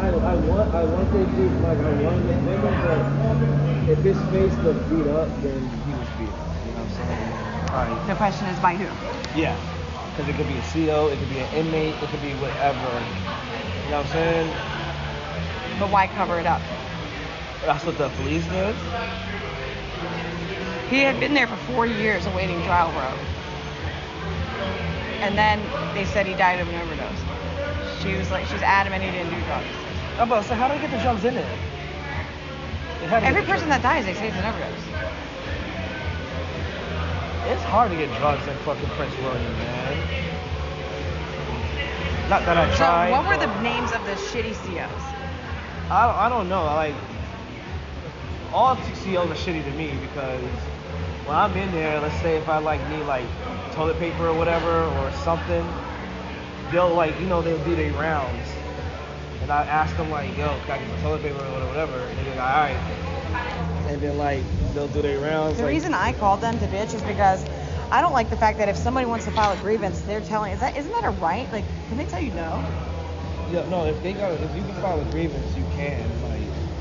I want they do like I want the women, but if his face looked beat up, then he was beat up. You know what I'm saying? All right. The question is by who? Yeah, because it could be a CO, it could be an inmate, it could be whatever. You know what I'm saying? But why cover it up? That's what the police did. He had been there for 4 years awaiting trial, bro. And then they said he died of an overdose. She's adamant he didn't do drugs. I'm about to say, how do they get the drugs in there? Every person that dies, they say it's an overdose. It's hard to get drugs in fucking Prince William, man. Not that I tried. So what were the names of the shitty COs? I don't know. Like, all COs are shitty to me because when I'm in there, let's say if I need like toilet paper or whatever or something, they'll they'll do their rounds. And I ask them like, yo, can I get some toilet paper or whatever? And they're like, all right. And then they'll do their rounds. The reason I called them to bitch is because I don't like the fact that if somebody wants to file a grievance, they're telling, isn't that a right? Like, can they tell you no? Yeah, no, if you can file a grievance, you can,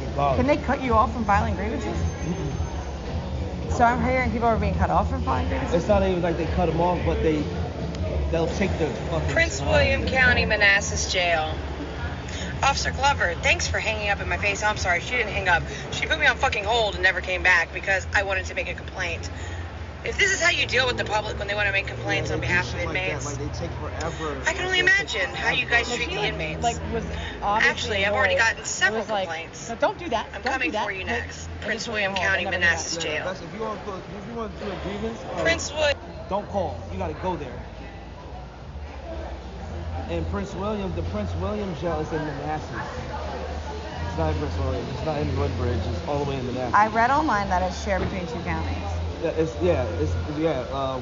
regardless. Can they cut you off from filing grievances? Mm-hmm. So I'm hearing people are being cut off from filing grievances? It's not even like they cut them off, but they'll take the fucking Prince William County, Manassas Jail. Officer Glover, thanks for hanging up in my face. I'm sorry, she didn't hang up. She put me on fucking hold and never came back because I wanted to make a complaint. If this is how you deal with the public when they want to make complaints on behalf of inmates, they take forever. I can only imagine how you guys treat the inmates. Actually, I've already gotten several complaints. No, don't do that. I'm coming for you next. Prince William County, Manassas Jail. If you want to do a grievance, Prince William. Don't call. You got to go there. And the Prince William jail is in Manassas. It's not in Prince William. It's not in Woodbridge. It's all the way in Manassas. I read online that it's shared between 2 counties.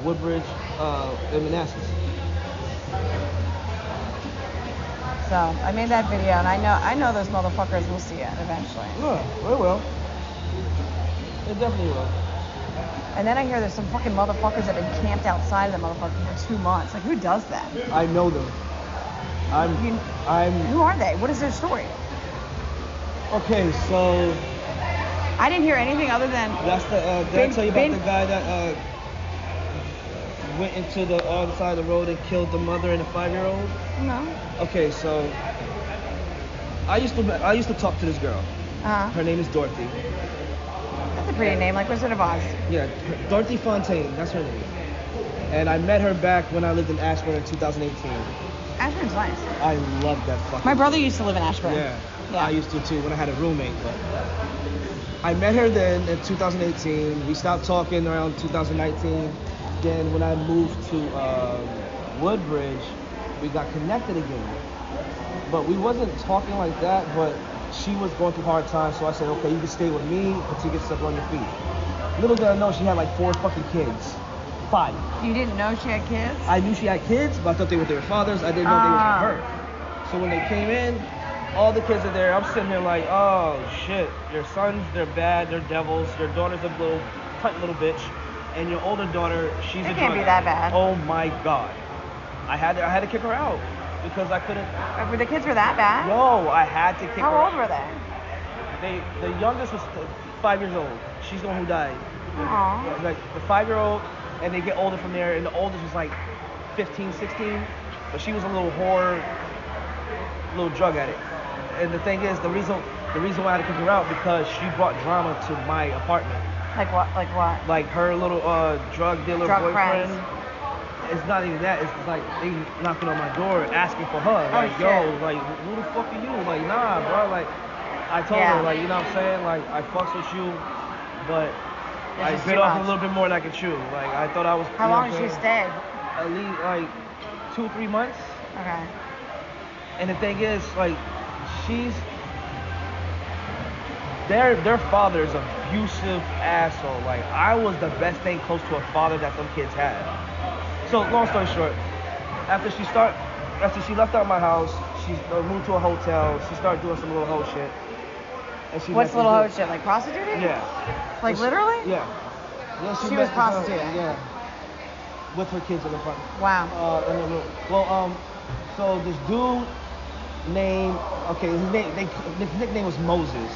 Woodbridge and Manassas. So I made that video, and I know those motherfuckers will see it eventually. Yeah, they will. They definitely will. And then I hear there's some fucking motherfuckers that have been camped outside of the motherfucker for 2 months. Like, who does that? I know them. Who are they? What is their story? Okay, so I didn't hear anything other than that's the. Did I tell you about the guy that went into the other side of the road and killed the mother and the 5-year-old? No. Okay, so I used to talk to this girl. Her name is Dorothy. That's a pretty name, like Wizard of Oz. Yeah, Dorothy Fontaine. That's her name. And I met her back when I lived in Ashburn in 2018. Ashburn's nice. I love that fucking. My brother used to live in Ashburn. Yeah. I used to too when I had a roommate. But I met her then in 2018. We stopped talking around 2019. Then when I moved to Woodbridge, we got connected again. But we wasn't talking like that. But she was going through hard times, so I said, okay, you can stay with me until you get stuff on your feet. Little did I know she had like 4 fucking kids. 5. You didn't know she had kids? I knew she had kids, but I thought they were their fathers. I didn't know they were her. So when they came in, all the kids are there. I'm sitting there like, oh shit, your sons, they're bad, they're devils. Your daughter's a little cunt little bitch, and your older daughter, she's a drug. It can't be that bad. Oh my god, I had to kick her out because I couldn't. The kids were that bad? No, I had to kick her out. How old were they? The youngest was 5 years old. She's the one who died. Aww. Like the 5-year-old. And they get older from there, and the oldest was like 15, 16, but she was a little whore, little drug addict. And the thing is, the reason why I had to kick her out because she brought drama to my apartment. Like what? Like her little drug dealer boyfriend. Friends. It's not even that. It's like they knocking on my door asking for her. Like, yo, like who the fuck are you? Like, nah, bro. Like, I told her, like, you know what I'm saying? Like, I fucks with you, but I bit off a little bit more than I could chew. Like, I thought I was. How long did she stay? At least like 2-3 months. Okay. And the thing is, like, their father's abusive asshole. Like, I was the best thing close to a father that some kids had. So long story short, after she left out my house, she moved to a hotel. She started doing some little hoe shit. And she What's little hoe shit? Like prostituting? Yeah. Like literally? Yeah. She was prostituting. Yeah. With her kids in the front. Wow. In the room. Well, So this dude named, okay, his nickname was Moses.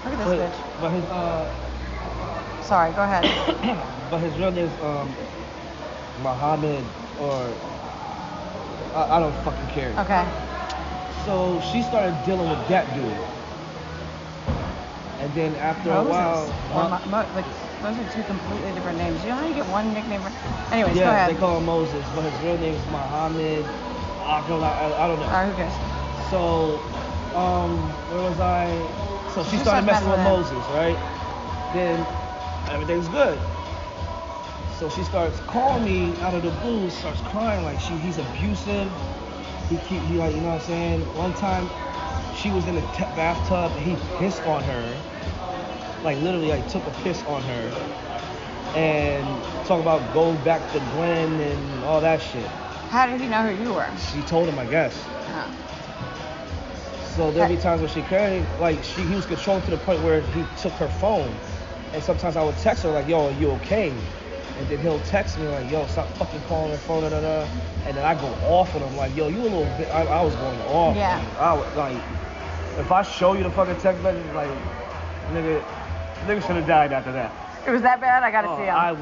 Look at this bitch. But his Sorry, go ahead. but his real name is Muhammad, or I don't fucking care. Okay. So she started dealing with that dude. And then after a while, like those are two completely different names. You know how you get one nickname? Anyways, go yeah, ahead. they call him Moses, but his real name is Muhammad. I don't know. Alright, who cares? So, where was I? So she started messing with Moses, right? Then everything's good. So she starts calling me out of the blue, starts crying like he's abusive. He like, you know what I'm saying? One time, she was in the bathtub and he pissed on her. Like literally, like took a piss on her. And talk about going back to Glenn and all that shit. How did he know who you were? She told him, I guess. Oh. So there'd be times when she carried, like he was controlling to the point where he took her phone. And sometimes I would text her like, yo, are you okay? And then he'll text me like, yo, stop fucking calling her phone, And then I go off on him like, yo, you a little bit, I was going off. Yeah. I was like, if I show you the fucking text message, like, nigga should have died after that. It was that bad? I gotta see him. I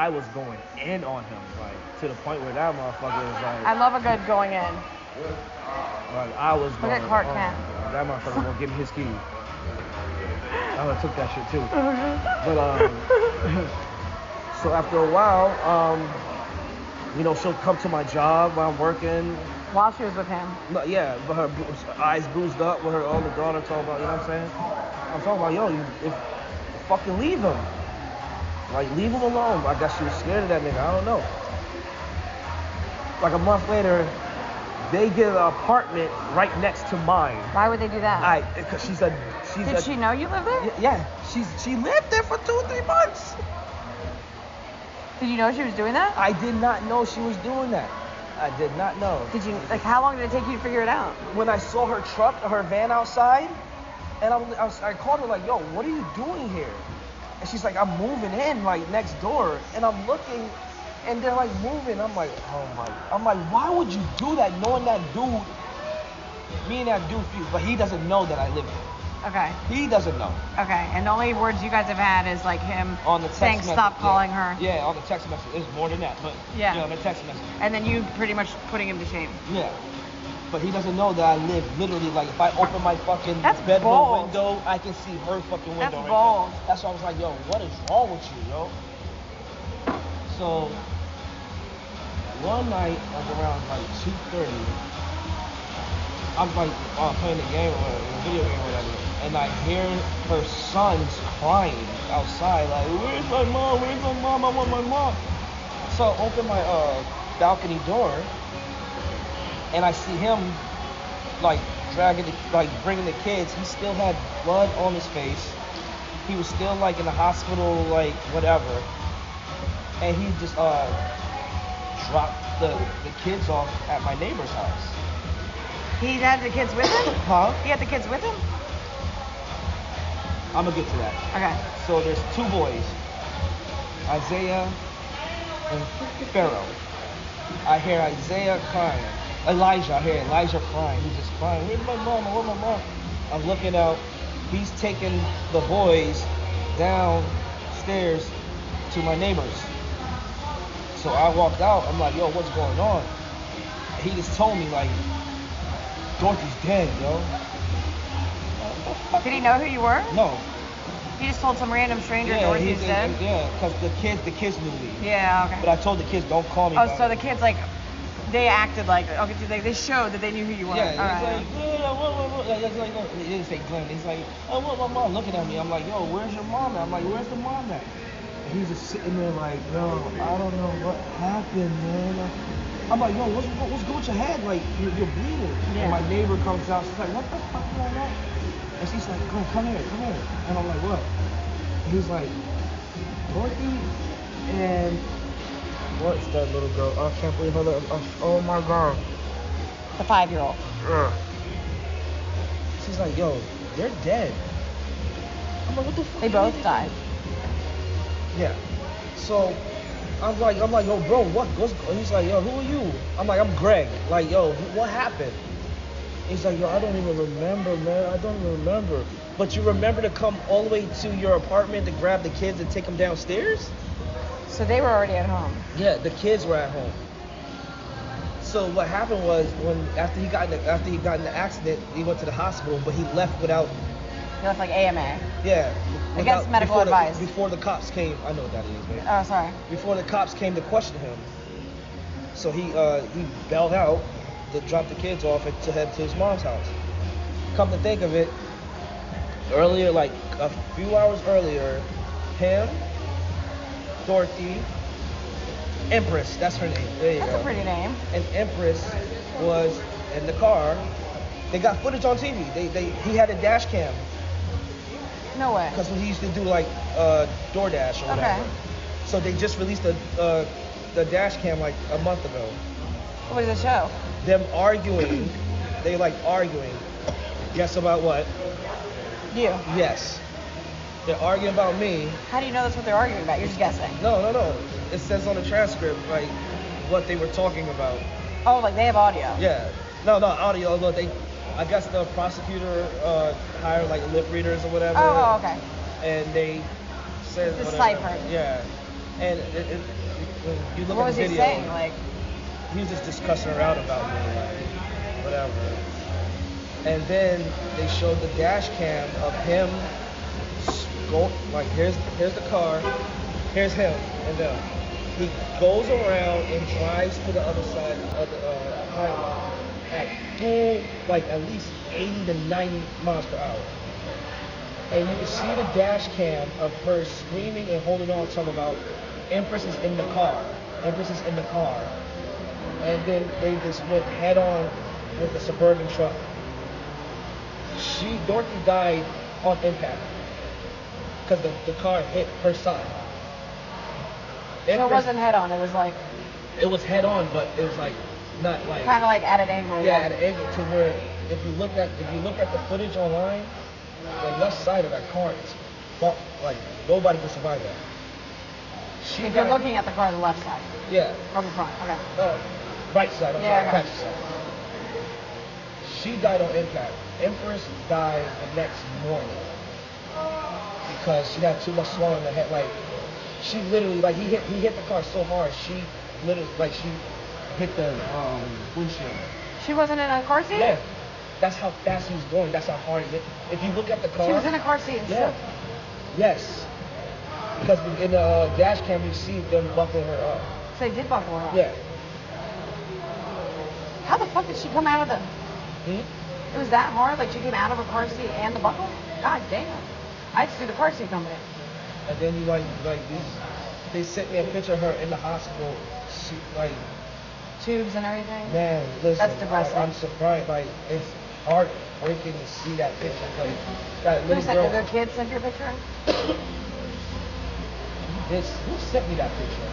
was going in on him, like, to the point where that motherfucker is like. I love a good going in. Like, I was going. Look at Clark Kent. That motherfucker gonna give me his key. I would've took that shit too. But so after a while, you know, she'll come to my job while I'm working. While she was with him. No, yeah, but her eyes bruised up with her older daughter talking about, you know what I'm saying? I'm talking about, yo, fucking leave him. Like, leave him alone. I guess she was scared of that nigga. I don't know. Like a month later, they get an apartment right next to mine. Why would they do that? Because she's Did she know you lived there? Yeah, she lived there for 2-3 months. Did you know she was doing that? I did not know she was doing that. I did not know. Did you, like, how long did it take you to figure it out? When I saw her truck, her van outside, and I called her like, yo, what are you doing here? And she's like, I'm moving in, like, next door. And I'm looking, and they're like moving. I'm like, why would you do that knowing that dude, me and that dude feud, but he doesn't know that I live here. Okay. He doesn't know. Okay, and the only words you guys have had is like him on the text saying message, stop calling her. Yeah, on the text message. It's more than that, but yeah, on the text message. And then you pretty much putting him to shame. Yeah. But he doesn't know that I live literally, like, if I open my fucking bedroom bold. window, I can see her fucking window. That's right bold. there. That's why I was like, yo, what is wrong with you, yo? So, one night, like around like 2:30, I'm like playing the game or a video game or whatever, and I hear her sons crying outside, like, where's my mom? Where's my mom? I want my mom. So I open my balcony door, and I see him like bringing the kids. He still had blood on his face. He was still like in the hospital, like whatever. And he just dropped the kids off at my neighbor's house. He had the kids with him? Huh? He had the kids with him? I'm gonna get to that. Okay. So there's 2 boys, Isaiah and Pharaoh. I hear Isaiah crying. I hear Elijah crying. He's just crying. Where's my mom? Where's my mom? I'm looking out. He's taking the boys downstairs to my neighbor's. So I walked out. I'm like, yo, what's going on? He just told me, like, Dorothy's dead, yo. Did he know who you were? No. He just told some random stranger Dorothy's dead? Yeah, because the kids knew me. Yeah, okay. But I told the kids, don't call me. Oh, so the kids, like, they acted like, okay, they showed that they knew who you were. Yeah, all he's right. like, he didn't say Glenn. He's like, I want my mom looking at me. I'm like, yo, where's your mom at? I'm like, where's the mom at? And he's just sitting there like, yo, I don't know what happened, man. I'm like, yo, what's good with your head? Like, you're bleeding. Yeah. And my neighbor comes out. She's like, what the fuck is going on? And she's like, come here. And I'm like, what? And he's like, Dorothy and what's that little girl? I can't believe her. Oh my god. The 5-year-old. She's like, yo, they're dead. I'm like, what the fuck? They both died. Yeah. So I'm like, yo, bro, what's? He's like, yo, who are you? I'm like, I'm Greg. Like, yo, what happened? He's like, yo, I don't even remember, man. I don't even remember. But you remember to come all the way to your apartment to grab the kids and take them downstairs? So they were already at home. Yeah, the kids were at home. So what happened was after he got in the accident, he went to the hospital, but he left without. He left like AMA. Yeah. Against medical advice. Before the cops came, I know what that is, man. Oh, sorry. Before the cops came to question him, so he bailed out to drop the kids off and to head to his mom's house. Come to think of it, earlier, like a few hours earlier, him, Dorothy, Empress, that's her name. There you go. That's a pretty name. And Empress was in the car. They got footage on TV. He had a dash cam. No way. Because he used to do like DoorDash or whatever. Okay. So they just released the dash cam like a month ago. What was the show? Them arguing. They like arguing. Guess about what? You. Yes. They're arguing about me. How do you know that's what they're arguing about? You're just guessing. No. It says on the transcript like what they were talking about. Oh, like they have audio. Yeah. No, audio. Although I guess the prosecutor hired like lip readers or whatever. Oh, okay. And they said It's whatever. deciphered. Yeah. And when you look What at was the he video, saying? Like, he was just cussing her out about me, like whatever. And then they showed the dash cam of him go like here's the car, here's him and them. He goes around and drives to the other side of the highway at full, like at least 80 to 90 miles per hour. And you can see the dash cam of her screaming and holding on, talking about Empress is in the car. Empress is in the car. And then they just went head on with the Suburban truck. Dorothy died on impact because the car hit her side. so it wasn't head on. It was like. It was head on, but it was like not like. Kind of like at an angle. Yeah, at an angle to where if you look at the footage online, the left side of that car is like nobody could survive that. If you're looking at the car, the left side. Yeah. From the front. Okay. Right side. I'm Yeah, sorry, okay. passenger side. She died on impact. Empress died the next morning because she had too much swelling in the head. Like she literally, like he hit the car so hard. She literally, like she hit the windshield. She wasn't in a car seat? Yeah. That's how fast he was going. That's how hard he hit. If you look at the car. She was in a car seat. Yeah. Yes. Because in the dash cam you see them buckling her up. So they did buckle her up. Yeah. How the fuck did she come out of the? Hmm? It was that hard? Like she came out of a car seat and the buckle? God damn. I'd see the car seat coming in. And then you like these. They sent me a picture of her in the hospital. She, like. Tubes and everything? Man, listen. That's depressing. I'm surprised. Like it's heartbreaking to see that picture. Like that little girl. Did the kid send your picture? Who sent me that picture?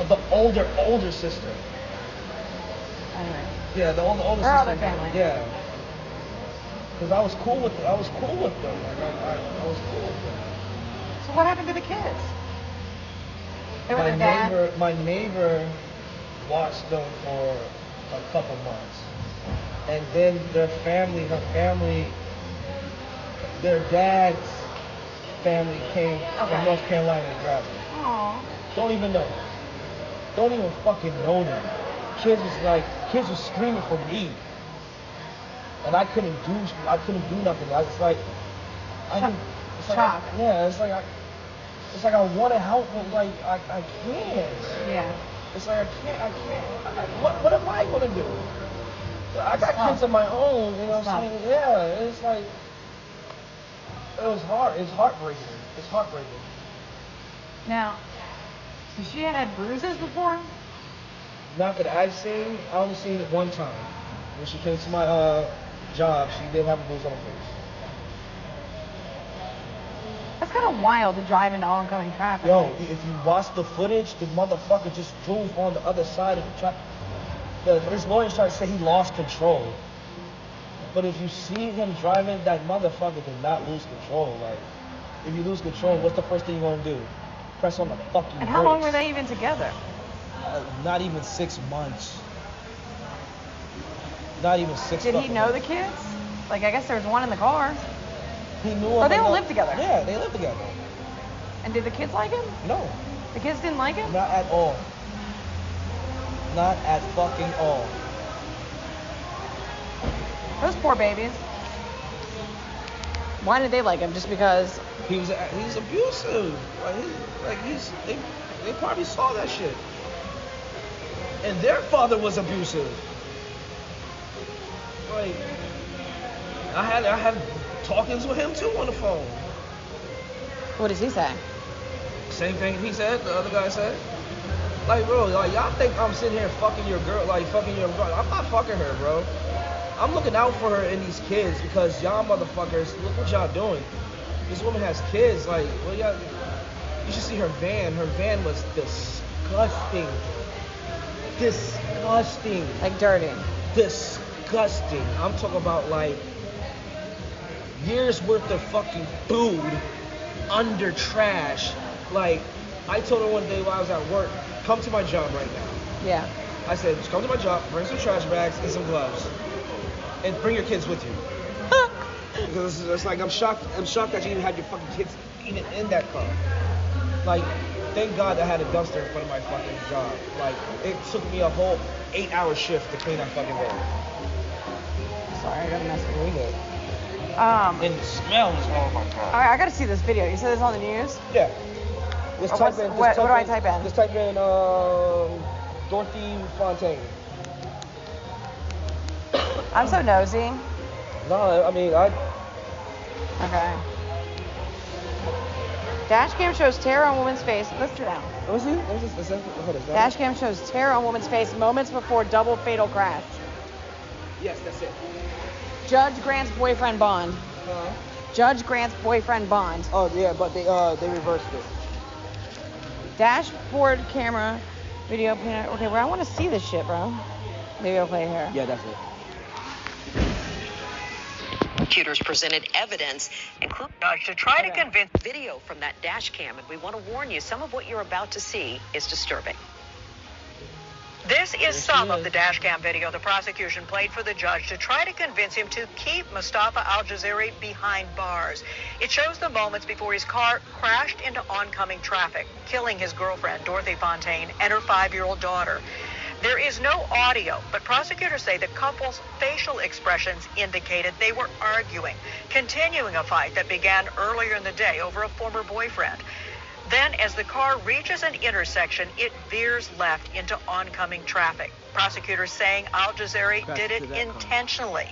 The older sister. Anyway. Yeah, the older sister. Her other family. Yeah. Because I was cool with them. Like, I was cool with them. So what happened to the kids? They were their dad? My neighbor watched them for a couple months. And then her family, their dad's family came from North Carolina to grab them. Aww. Don't even know. Don't even fucking know them. Kids were screaming for me. And I couldn't do nothing. I was like, Shock. It's like I want to help, but like I can't. Yeah. It's like I can't. What am I gonna do? I got kids of my own. You know what I'm saying? Yeah. It's like it was hard. It's heartbreaking. Now, so she had bruises before? Not that I've seen. I only seen it one time. When she came to my job, she did have a bruise on her face. That's kind of wild to drive into oncoming traffic. Yo, if you watch the footage, the motherfucker just drove on the other side of the traffic. His lawyers trying to say he lost control. But if you see him driving, that motherfucker did not lose control. Like, If you lose control, what's the first thing you're gonna do? Press on the fucking And how long brakes. were they even together? Not even 6 months. Not even 6 Did he fucking know months. the kids? Like, I guess there was one in the car. He knew Or him. they all enough- lived together? Yeah, they lived together. And did the kids like him? No, The kids didn't like him? not at all. Not at fucking all. Those poor babies. Why did they like him? Just because? He's abusive. They probably saw that shit. And their father was abusive. Like, I had talkings with him too on the phone. What does he say? Same thing he said, the other guy said. Like, bro, like, y'all think I'm sitting here fucking your girl, like, fucking your girl. I'm not fucking her, bro. I'm looking out for her and these kids because y'all motherfuckers, look what y'all doing. This woman has kids, like, well, y'all, you should see her van. Her van was disgusting. Disgusting. Like dirty. Disgusting. I'm talking about, like, years worth of fucking food under trash. Like, I told her one day while I was at work, come to my job right now. Yeah. I said, just come to my job, bring some trash bags and some gloves, and bring your kids with you. Because it's like I'm shocked that you even had your fucking kids even in that car. Like, thank God I had a dumpster in front of my fucking job. Like, it took me a whole 8-hour shift to clean that fucking van. Sorry, I gotta mess with you. And the smell is, oh my God. I gotta see this video. You said this on the news? Yeah. Just What do I type in? Just type in Dorthy Fontaine. I'm so nosy. No, I mean, Okay. Dash cam shows terror on woman's face. Let's sit down. What is this? What is that? Dash cam shows terror on woman's face moments before double fatal crash. Yes, that's it. Judge grants boyfriend bond. Judge grants boyfriend bond. Oh yeah, but they reversed it. Dashboard camera video. Okay, well, I want to see this shit, bro. Maybe I'll play it here. Yeah, that's it. Prosecutors presented evidence, including to try to convince video from that dash cam. And we want to warn you, some of what you're about to see is disturbing. This is some of the dash cam video the prosecution played for the judge to try to convince him to keep Mustafa Al-Jazari behind bars. It shows the moments before his car crashed into oncoming traffic, killing his girlfriend, Dorthy Fontaine, and her 5-year-old daughter. There is no audio, but prosecutors say the couple's facial expressions indicated they were arguing, continuing a fight that began earlier in the day over a former boyfriend. Then, as the car reaches an intersection, it veers left into oncoming traffic. Prosecutors saying Al-Jazari did it intentionally.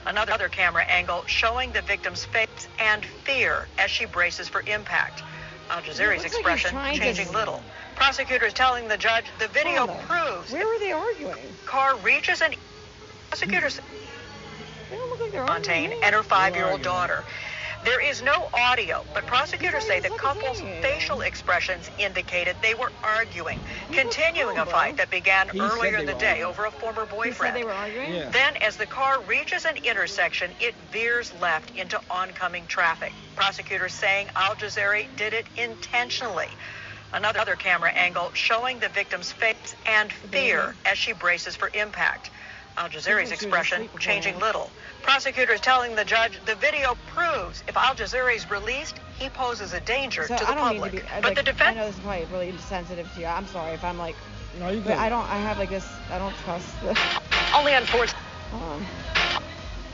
Another camera angle showing the victim's face and fear as she braces for impact. Al-Jazari's expression changing little. Prosecutors telling the judge the video proves Where were they arguing? car reaches an prosecutors They don't look like they're Fontaine arguing. and her 5-year-old daughter. There is no audio, but prosecutors say the couple's facial expressions indicated they were arguing, continuing a fight that began earlier in the day over a former You said boyfriend. they were arguing? Yeah. Then, as the car reaches an intersection, it veers left into oncoming traffic. Prosecutors saying Al-Jazari did it intentionally. Another camera angle showing the victim's face and fear as she braces for impact. Al-Jazari's expression changing little. Prosecutors telling the judge the video proves if Al-Jazari is released, he poses a danger So to the I don't public. mean to be, But like, the I defense... know this is probably really insensitive to you. I'm sorry if I'm like, No, you but good. I have like this, I don't trust the, Only unfortunately...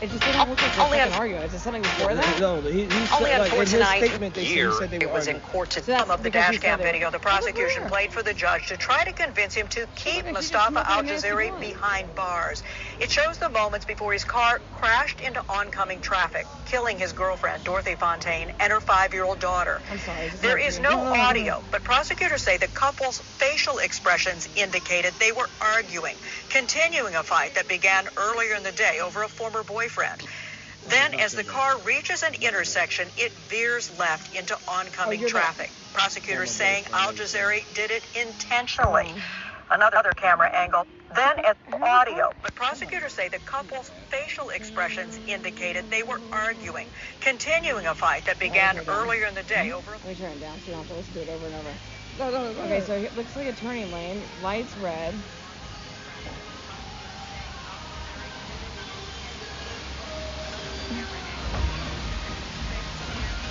it just didn't look like Only they're fucking on- arguing. Is there something before that? No, he Only said, like, in his tonight, statement, he said they it were was in arguing. court to So that's some of the because he dash cam said it. video the prosecution Where? played for the judge to try to convince him to keep like she just Mustafa smoked a nasty Al-Jazari blunt. behind bars. It shows the moments before his car crashed into oncoming traffic, killing his girlfriend, Dorthy Fontaine, and her 5-year-old daughter. I'm sorry. just There let is me- no audio, but prosecutors say the couple's facial expressions indicated they were arguing, continuing a fight that began earlier in the day over a former boyfriend. Then, as the car reaches an intersection, it veers left into oncoming you're traffic. Prosecutors saying Al-Jazari did it intentionally. Another camera angle, then at audio. But prosecutors say the couple's facial expressions indicated they were arguing, continuing a fight that began earlier in the day over... Let me turn it down so you don't have to listen to it over and over. No. Okay, so it looks like a turning lane. Light's red.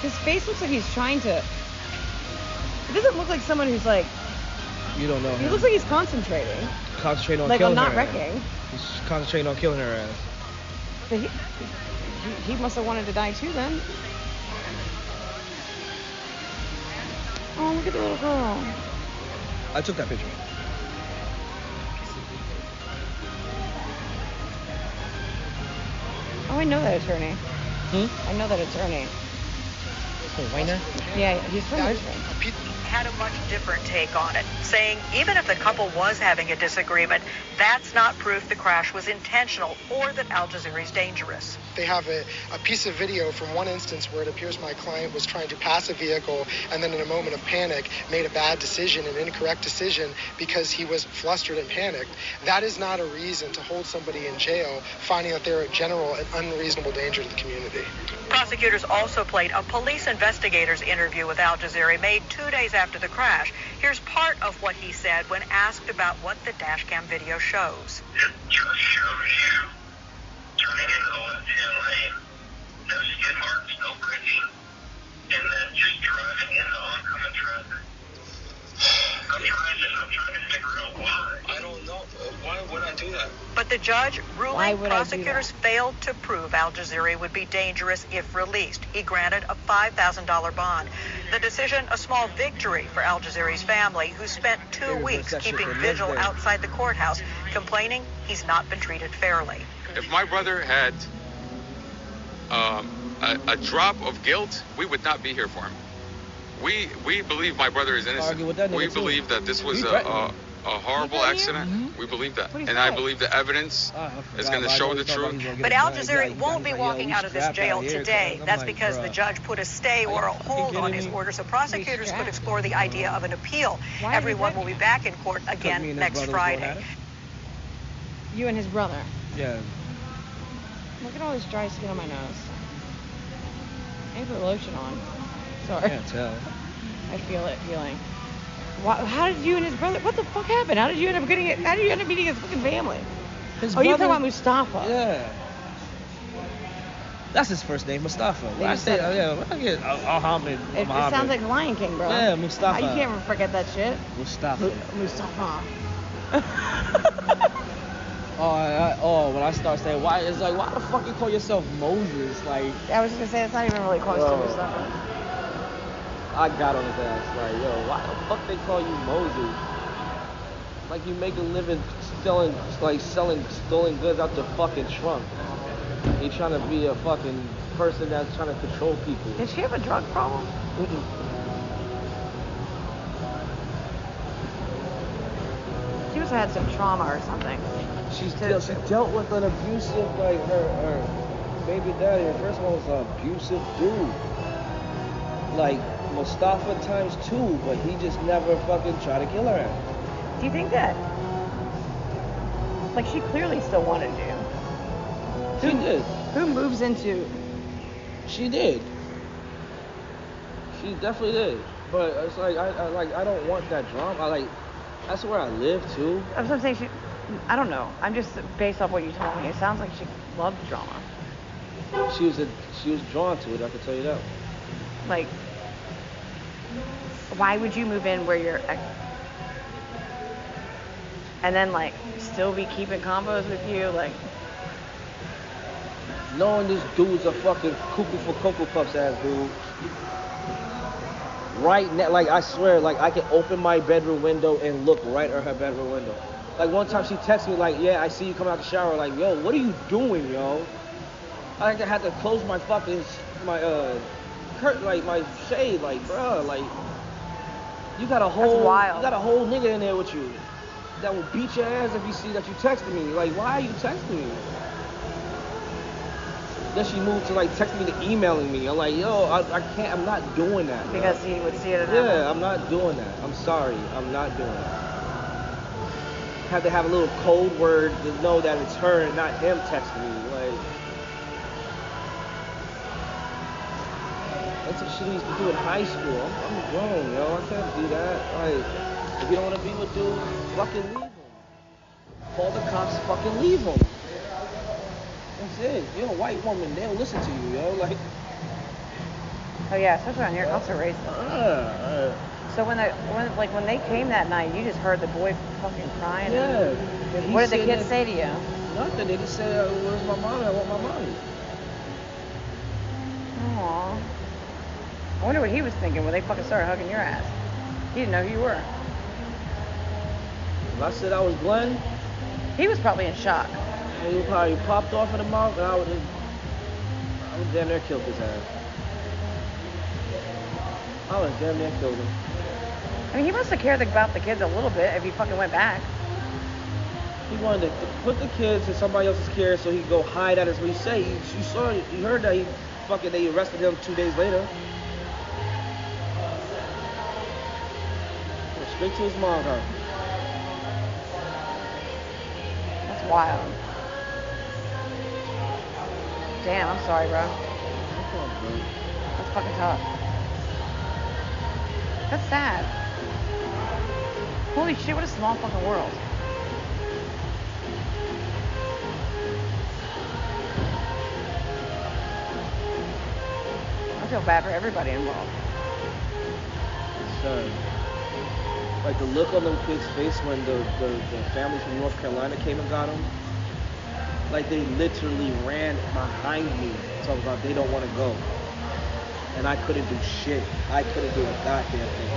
His face looks like he's trying to... It doesn't look like someone who's like... You don't know. He looks like he's concentrating. Concentrating on like killing I'm her not wrecking. Ass. He's concentrating on killing her ass. But he must have wanted to die too then. Oh, look at the little girl. I took that picture. Oh, I know that attorney. I know that attorney. Oh, Weiner? Yeah, he's from Richmond. Had a much different take on it, saying even if the couple was having a disagreement, that's not proof the crash was intentional or that Al-Jazeera is dangerous. They have a piece of video from one instance where it appears my client was trying to pass a vehicle and then in a moment of panic made a bad decision, an incorrect decision, because he was flustered and panicked. That is not a reason to hold somebody in jail, finding that they're a general and unreasonable danger to the community. Prosecutors also played a police investigator's interview with Al-Jazeera made 2 days after the crash. Here's part of what he said when asked about what the dash cam video shows. It just shows you turning into the left-hand lane, no skid marks, no braking, and then just driving into oncoming traffic. I'm trying to figure out why. I don't know. Why would I do that? But the judge ruling prosecutors failed to prove Al-Jazeera would be dangerous if released. He granted a $5,000 bond. The decision, a small victory for Al-Jazeera's family, who spent 2 weeks keeping vigil outside the courthouse, complaining he's not been treated fairly. If my brother had a drop of guilt, we would not be here for him. We believe my brother is innocent. We believe that this was a horrible accident. Mm-hmm. We believe that. And I believe the evidence is going to show the truth. But Al-Jazeera won't be walking out of this jail today. That's because the judge put a stay or a hold on his order, so prosecutors could explore the idea of an appeal. Everyone will be back in court again next Friday. You and his brother? Yeah. Look at all this dry skin on my nose. I put lotion on. Sorry. I can't tell. I feel it feeling. How did you and his brother? What the fuck happened? How did you end up getting it? How did you end up meeting his fucking family? His you're talking about Mustafa. Yeah. That's his first name, Mustafa. I say, Ahmed. It sounds like Lion King, bro. Yeah, Mustafa. You can't forget that shit. Mustafa. Mustafa. When I start saying why, it's like, why the fuck you call yourself Moses? Like, I was just gonna say it's not even really close to Mustafa. I got on his ass like, yo, why the fuck they call you Moses? Like you make a living selling stolen goods out the fucking trunk. You trying to be a fucking person that's trying to control people. Did she have a drug problem? She must have had some trauma or something. She dealt with an abusive, like her baby daddy. Her first one was an abusive dude. Like Mustafa times 2, but he just never fucking tried to kill her. Do you think that? Like she clearly still wanted you. She did. Who moves into? She did. She definitely did. But it's like I don't want that drama. That's where I live too. That's what I'm saying. I don't know. I'm just based off what you told me. It sounds like she loved drama. She was drawn to it. I can tell you that. Like, why would you move in where you're and then like still be keeping combos with you, like knowing this dude's a fucking cuckoo for Cocoa Puffs ass dude. Right now, like I swear, like I can open my bedroom window and look right at her bedroom window. Like one time she texted me like, yeah, I see you coming out the shower. Like, yo, what are you doing, yo? I had to close my fucking curtain, like my shade, like, bruh, like you got a whole nigga in there with you that will beat your ass if you see that you texting me. Like, why are you texting me? Then she moved to like texting me to emailing me. I'm like, yo, I can't, I'm not doing that. Because he would see it. Yeah, I'm not doing that. I'm sorry, I'm not doing that. had to have a little code word to know that it's her and not him texting me. Like, that's some shit he used to do in high school. I'm grown, yo. I can't do that. Like, if you don't want to be with dude, fucking leave him. Call the cops, fucking leave him. That's it. You're a white woman, they don't listen to you, yo. Like. Oh yeah, especially on here, cops are racist. So when they came that night, you just heard the boy fucking crying. Yeah. What did the kids say to you? Nothing. They just said, "Where's my mommy? I want my mommy." Aww. I wonder what he was thinking when they fucking started hugging your ass. He didn't know who you were. If I said I was Glenn, he was probably in shock. He would probably popped off in the mouth, and I would damn near killed his ass. I would damn near killed him. I mean, he must have cared about the kids a little bit if he fucking went back. He wanted to put the kids in somebody else's care so he could go hide at his. What he said, you heard that they arrested him 2 days later. Straight to his mom's house. That's wild. Damn, I'm sorry, bro. That's fucking tough. That's sad. Holy shit, what a small fucking world. I feel bad for everybody involved. Like the look on them kids' face when the family from North Carolina came and got them. Like they literally ran behind me talking about they don't want to go. And I couldn't do shit. I couldn't do a goddamn thing.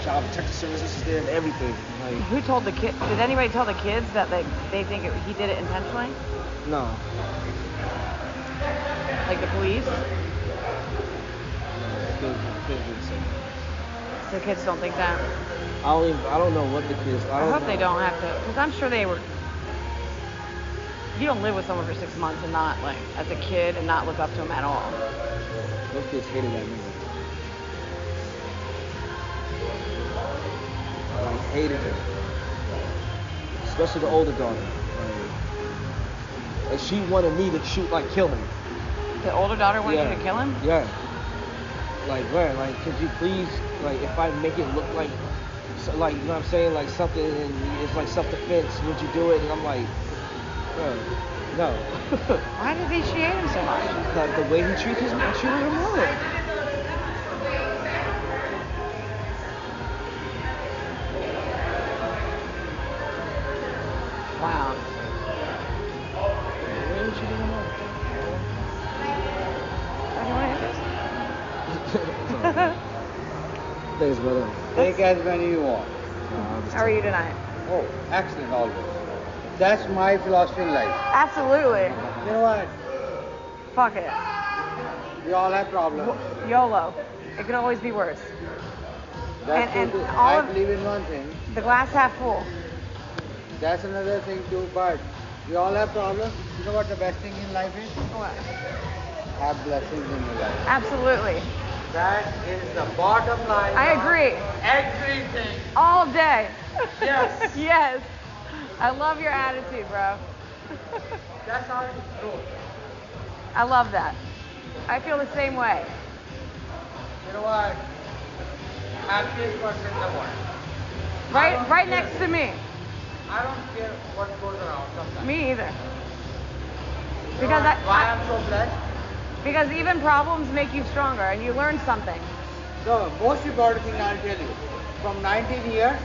Child Protective Services is there and everything. Like, who told the kid? Did anybody tell the kids that they think he did it intentionally? No. Like the police? No, kids didn't say that. The kids don't think that? I don't know what the kids. I hope they don't have to, because I'm sure they were. You don't live with someone for 6 months and not, like, as a kid, and not look up to him at all. Those kids hated that nigga. Like, hated him. Especially the older daughter. Like, she wanted me to shoot, like, kill him. The older daughter wanted you to kill him? Yeah. Like, man, like, could you please, like, if I make it look like, so, like, you know what I'm saying, like something, and it's like self-defense, would you do it? And I'm like, no. Why did she hate him so much? Like the way he treated her mother. Wow. The way he treated her mother. Thanks, brother. Take as many you want. How are you tonight? Oh, excellent always. That's my philosophy in life. Absolutely. You know what? Fuck it. We all have problems. YOLO. It could always be worse. That's and all I believe in one thing. The glass half full. That's another thing too, but we all have problems. You know what the best thing in life is? What? Have blessings in your life. Absolutely. That is the bottom line. I agree. Everything. All day. Yes. Yes. I love your attitude, bro. That's how it goes. I love that. I feel the same way. You know what? Happiest person in the world. Right next to me. I don't care what goes around sometimes. Me either. You Because know why I'm so blessed? Because even problems make you stronger and you learn something. The most important thing I'll tell you, from 19 years,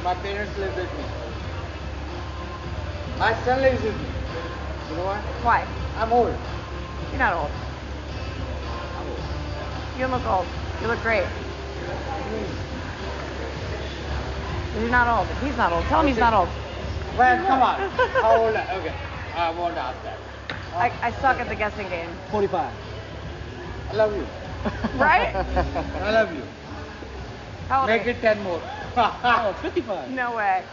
my parents live with me. My son lives with me. You know what? Why? I'm old. You're not old. I'm old. You don't look old. You look great. You're not old. He's not old. Tell him he's not old. Well, come on. How old? Okay, I won't ask that. I suck at the guessing game. 45. I love you. Right? I love you. How old Make are you? it 10 more. Oh, 55. No way.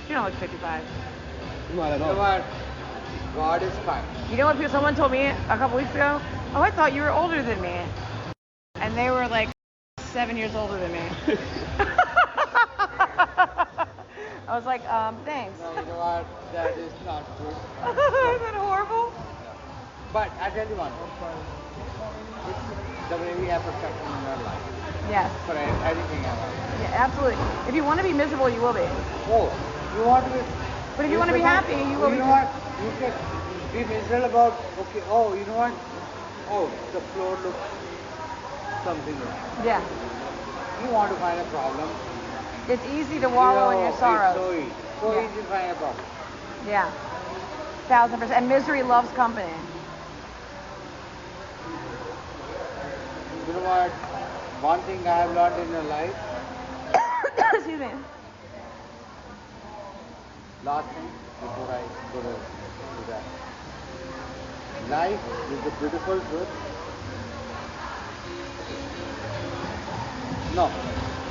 You don't look 55. Not at You know all. what? God is kind. You know what someone told me a couple weeks ago? Oh, I thought you were older than me. And they were like 7 years older than me. I was like, thanks. No, you know what? That is not good. Isn't that horrible? But I tell you one thing. It's the way we have perception in our life. Yes. For anything else. Yeah, absolutely. If you want to be miserable, you will be. Oh, you want to be... But if you want to be happy, you will be. You know what? You can be miserable about, okay, oh, you know what? Oh, the floor looks something wrong. Yeah. You want to find a problem. It's easy to wallow in your sorrows. It's so easy to find a problem. Yeah. 1000%. And misery loves company. You know what? One thing I have learned in your life. Excuse me. Last thing before I go to that. Life is a beautiful truth. No,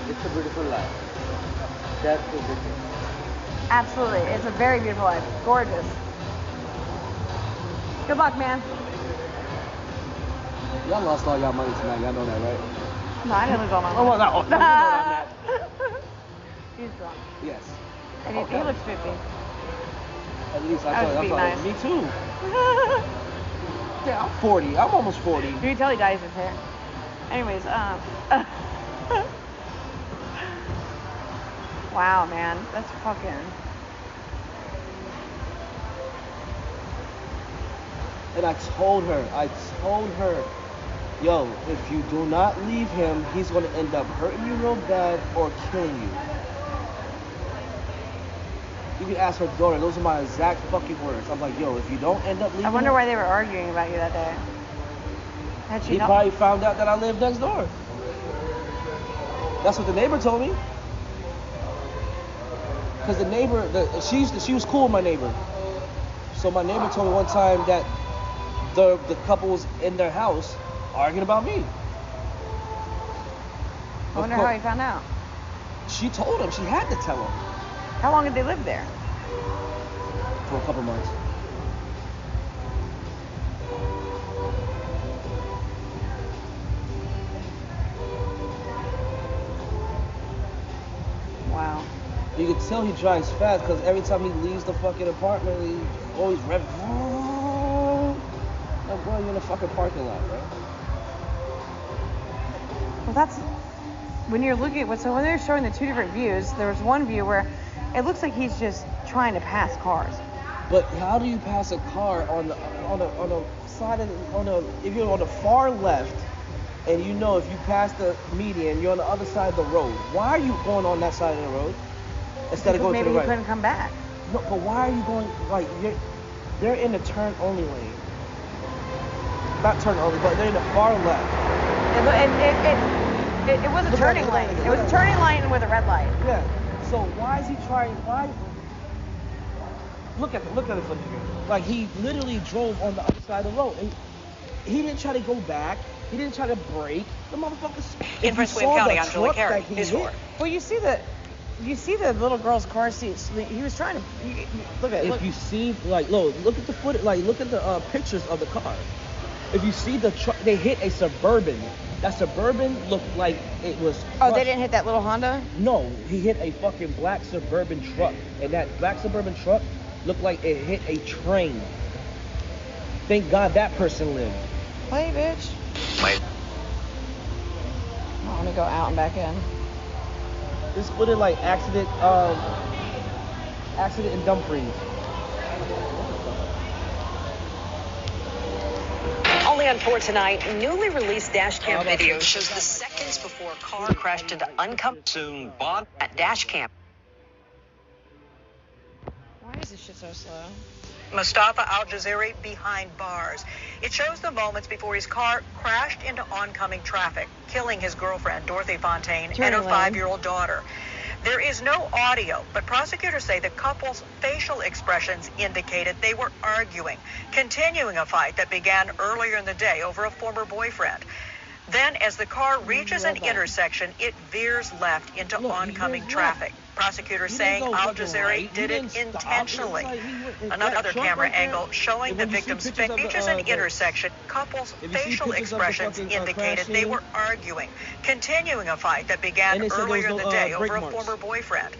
it's a beautiful life. That's the difference. Absolutely. It's a very beautiful life. Gorgeous. Good luck, man. Y'all lost all y'all money tonight. Y'all know that, right? No, I didn't lose all my money. Oh, well, no. You know that. He's drunk. Yes. And he looks 50. At least I That would be nice. Me too. Yeah, I'm 40. I'm almost 40. You can tell he dyes his hair. Anyways, wow, man. That's fucking... And I told her, yo, if you do not leave him, he's going to end up hurting you real bad or killing you. You can ask her daughter. Those are my exact fucking words. I'm like, yo, if you don't end up leaving I wonder why they were arguing about you that day. Had she he probably found out that I lived next door. That's what the neighbor told me. Because the neighbor, she was cool with my neighbor. So my neighbor told me one time that the couple was in their house arguing about me. I wonder how he found out. She told him. She had to tell him. How long had they lived there? For a couple months. Wow. You can tell he drives fast because every time he leaves the fucking apartment, he always revving. Like, bro, you're in the fucking parking lot, right? Well, that's when you're looking at so when they're showing the two different views. There was one view where it looks like he's just trying to pass cars. But how do you pass a car on the side of if you're on the far left and you know if you pass the median, you're on the other side of the road. Why are you going on that side of the road instead of going to the right? Maybe he couldn't come back. No, but why are you going like they're in the turn only lane? Not turn only, but they're in the far left. It was a turning lane. It was a turning lane with a red light. Yeah. So why is he trying? Why? Look at the footage here. Like he literally drove on the other side of the road. And he didn't try to go back. He didn't try to brake. The motherfucker. In Prince William County, I'm Julie Carey, News 4. Well, you see the little girl's car seats. He was trying to look at. If you see, like, look at the footage. Like, look at the pictures of the car. If you see the truck, they hit a Suburban. That Suburban looked like it was crushed. Oh, they didn't hit that little Honda? No, he hit a fucking black Suburban truck. And that black Suburban truck looked like it hit a train. Thank God that person lived. Play, bitch. Wait. I want to go out and back in. Just put it like accident in Dumfries. Only on Forde tonight, newly released dash cam video shows the seconds before a car crashed into oncoming soon bond at dash cam. Why is this shit so slow? Mustafa Al-Jaziri behind bars. It shows the moments before his car crashed into oncoming traffic, killing his girlfriend, Dorthy Fontaine, and her 5-year-old daughter. There is no audio, but prosecutors say the couple's facial expressions indicated they were arguing, continuing a fight that began earlier in the day over a former boyfriend. Then, as the car reaches an intersection, it veers left into oncoming traffic. Prosecutors saying Al-Jaziri did it intentionally. Another camera angle showing the victim's face reaches an intersection. Couple's facial expressions indicated they were arguing, continuing a fight that began earlier in the day over a former boyfriend.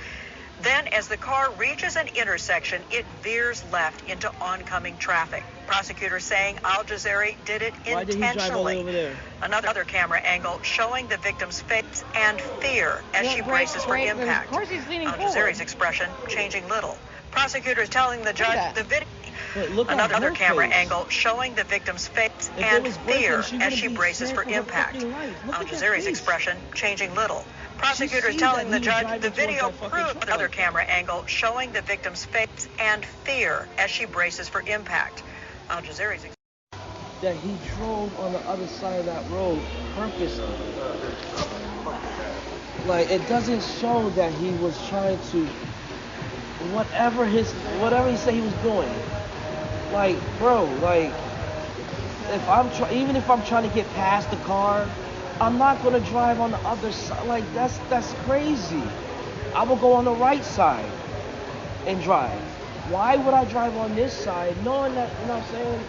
Then, as the car reaches an intersection, it veers left into oncoming traffic. Prosecutors saying Al-Jazari did it Why did he drive all the way intentionally. over there? Another camera angle showing the victim's face and fear as she braces for impact. Of course he's leaning Al-Jazari's expression changing little. Prosecutors telling the judge the video. Another camera angle showing the victim's face and fear as she braces for impact. Al-Jazari's expression changing little. Prosecutors telling the judge the video proved another camera angle showing the victim's face and fear as she braces for impact. Al-Jazari's that he drove on the other side of that road purposely. Like, it doesn't show that he was trying to whatever he said he was doing. Like, bro, like, even if I'm trying to get past the car, I'm not gonna drive on the other side. Like, that's crazy. I will go on the right side and drive. Why would I drive on this side knowing that, you know what I'm saying?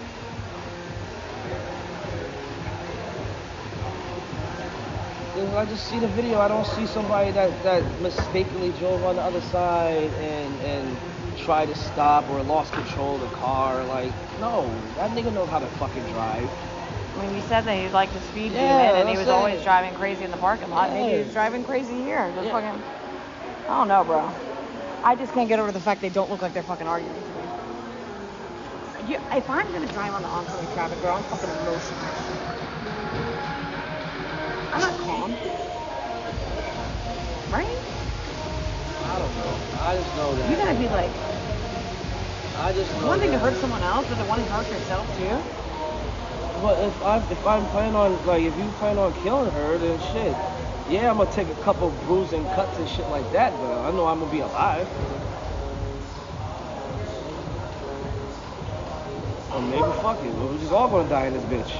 I just see the video. I don't see somebody that mistakenly drove on the other side and tried to stop or lost control of the car. Like, no, that nigga knows how to fucking drive. I mean, he said that he liked to speed demon, and he was always driving crazy in the parking lot. Yeah. Maybe he was driving crazy here. Just fucking, I don't know, bro. I just can't get over the fact they don't look like they're fucking arguing to me. If I'm gonna drive on the oncoming traffic, bro, I'm fucking emotional. I'm not calm. Right? I don't know. I just know that. You gotta be like, I just know one thing to hurt someone else, but the one to hurt yourself too. But if I'm planning on, like, if you plan on killing her, then shit. Yeah, I'm gonna take a couple bruises and cuts and shit like that, but I know I'm gonna be alive. Or maybe fuck it. We're just all gonna die in this bitch.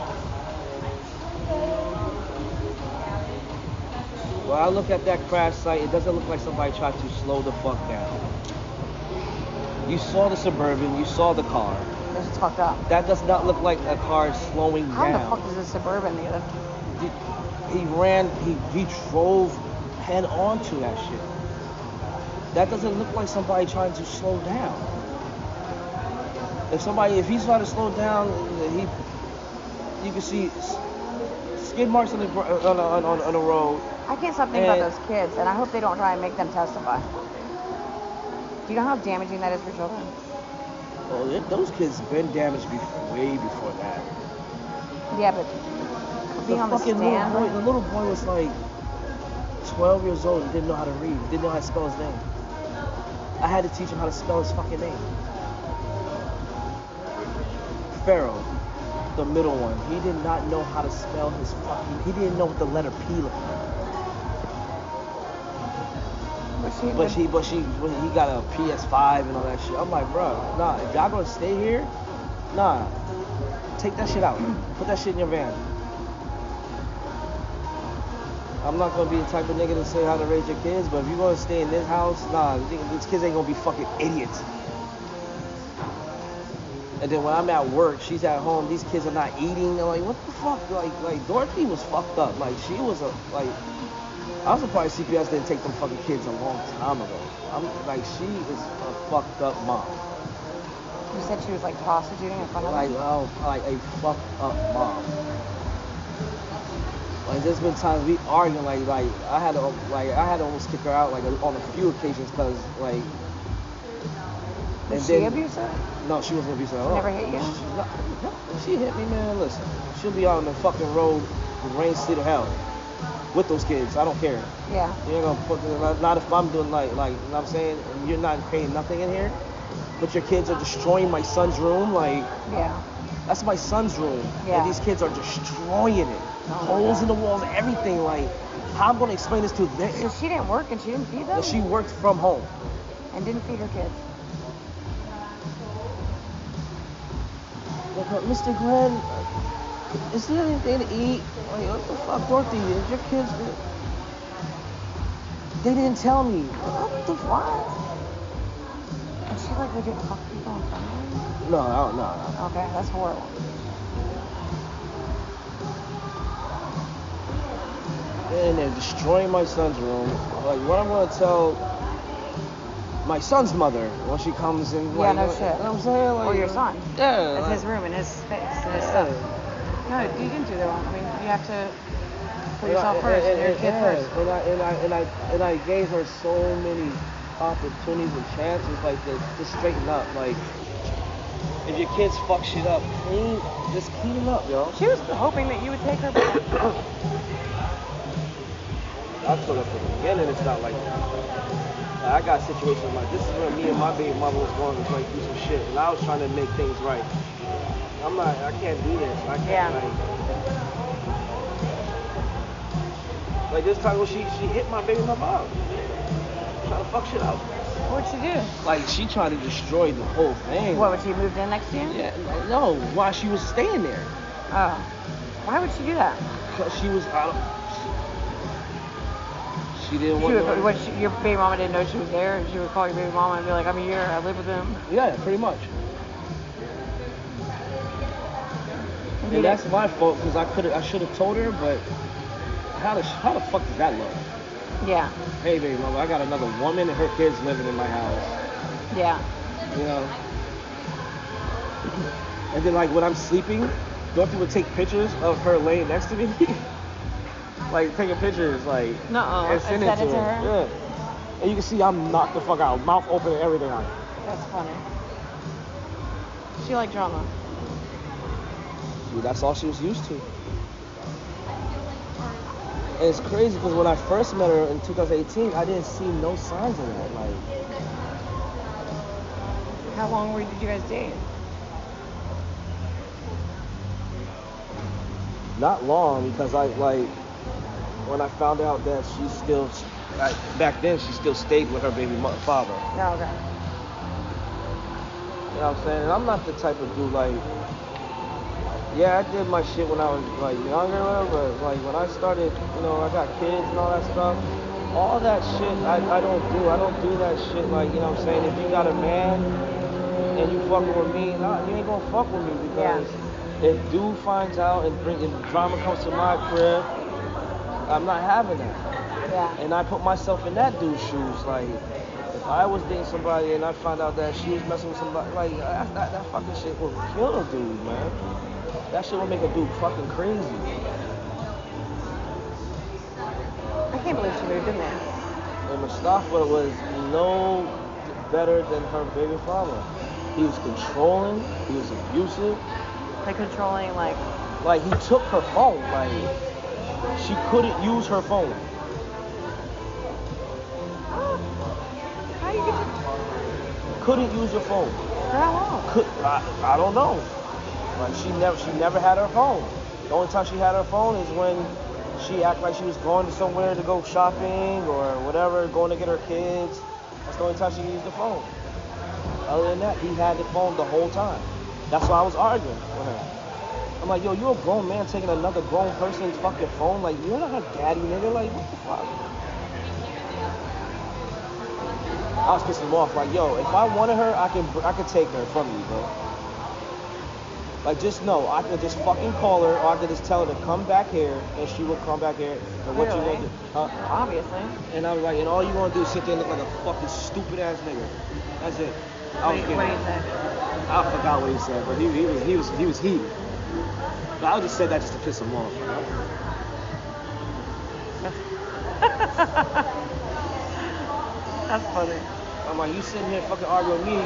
When I look at that crash site, it doesn't look like somebody tried to slow the fuck down. You saw the Suburban, you saw the car. This is fucked up. That does not look like a car slowing down. How the fuck is a Suburban the other? He drove head onto that shit. That doesn't look like somebody trying to slow down. If he's trying to slow down, you can see skid marks on the road. I can't stop thinking about those kids, and I hope they don't try and make them testify. Do you know how damaging that is for children? Oh, those kids been damaged way before that. Yeah, but being on the stand. The little boy was like 12 years old and didn't know how to read, didn't know how to spell his name. I had to teach him how to spell his fucking name. Pharaoh, the middle one, he did not know how to spell his fucking, he didn't know what the letter P looked like. But he got a PS5 and all that shit. I'm like, bro, nah, if y'all gonna stay here, nah, take that shit out. Put that shit in your van. I'm not gonna be the type of nigga to say how to raise your kids, but if you're gonna stay in this house, nah, these kids ain't gonna be fucking idiots. And then when I'm at work, she's at home, these kids are not eating. I'm like, what the fuck? Like Dorothy was fucked up. Like, she was I was surprised CPS didn't take them fucking kids a long time ago. I'm like, she is a fucked up mom. You said she was like prostituting in front of them? Like a fucked up mom. Like, there's been times we arguing, like I had to almost kick her out, like, on a few occasions, because, like. Was she abusive? No, she wasn't abusive at all. Never hit you? She hit me, man. Listen, she'll be out on the fucking road, rain, sleet, or hell, with those kids. I don't care. Yeah. You ain't gonna not if I'm doing like, you know what I'm saying? You're not paying nothing in here, but your kids are destroying my son's room. Like, yeah. That's my son's room. Yeah. And these kids are destroying it. Holes in the walls, everything. Like, how I'm gonna explain this to them? So she didn't work and she didn't feed them? And she worked from home. And didn't feed her kids. But Mr. Glenn, is there anything to eat? Like, what the fuck, Dorothy? Is your kids? They didn't tell me. What the fuck? And she like legit fuck people in front of her? No. Okay, that's horrible. And they're destroying my son's room. Like, what I'm gonna tell my son's mother when she comes in. Yeah, like, no shit. You know what I'm saying? Like, Or your son. Yeah. It's his room and his space and his stuff. No, you can do that. I mean, you have to put yourself first and your kid first. And I gave her so many opportunities and chances, like to straighten up. Like, if your kids fuck shit up, just clean them up, yo. She was hoping that you would take her back. I told her from the beginning it's not like that. Like, I got situations like this is where me and my baby mother was going through some shit, and I was trying to make things right. I can't do this. I can't, like this time when she hit my baby mother up. Trying to fuck shit up. What'd she do? Like, she tried to destroy the whole thing. What, when she moved in next to you? Yeah, no, while she was staying there. Oh. Why would she do that? Because she was out of... She didn't want to... Your baby mama didn't know she was there, and she would call your baby mama and be like, I'm here, I live with him. Yeah, pretty much. And that's my fault, because I should have told her, but how the fuck does that look? Yeah. Hey, baby mama, I got another woman and her kids living in my house. Yeah. You know? And then, like, when I'm sleeping, Dorthy would take pictures of her laying next to me. Like, taking pictures, like, and send it to her. Yeah. And you can see I'm knocked the fuck out, mouth open and everything on it. That's funny. She liked drama. Dude, that's all she was used to. And it's crazy because when I first met her in 2018, I didn't see no signs of that. Like, how long did you guys date? Not long, because when I found out that she still, back then she still stayed with her baby father. Oh, okay. You know what I'm saying? And I'm not the type of dude like. Yeah, I did my shit when I was like younger, but like when I started, you know, I got kids and all that stuff. All that shit I don't do. I don't do that shit like, you know what I'm saying? If you got a man and you fucking with me, nah, you ain't gonna fuck with me, because if dude finds out and drama comes to my crib, I'm not having that. Yeah. And I put myself in that dude's shoes. Like, if I was dating somebody and I found out that she was messing with somebody, like that fucking shit will kill a dude, man. That shit will make a dude fucking crazy. I can't believe she moved in there. And Mustafa was no better than her baby father. He was controlling. He was abusive. Like controlling, like... Like, he took her phone. Like, she couldn't use her phone. How you get Couldn't use her phone. For how long? I don't know. Like, she never had her phone. The only time she had her phone is when she acted like she was going to somewhere to go shopping or whatever, going to get her kids. That's the only time she used the phone. Other than that, he had the phone the whole time. That's why I was arguing with her. I'm like, yo, you're a grown man taking another grown person's fucking phone. Like, you're not her daddy, nigga. Like, what the fuck? I was pissing him off. Like, yo, if I wanted her, I can take her from you, bro. Like, just know, I could just fucking call her, or I could just tell her to come back here, and she will come back here. And what you gonna do? Obviously. And I was like, and all you gonna do is sit there and look like a fucking stupid ass nigga. That's it. What did he say? I forgot what he said, but he was heated. But I just said that just to piss him off. You know? That's funny. I'm like, you sitting here fucking arguing with me,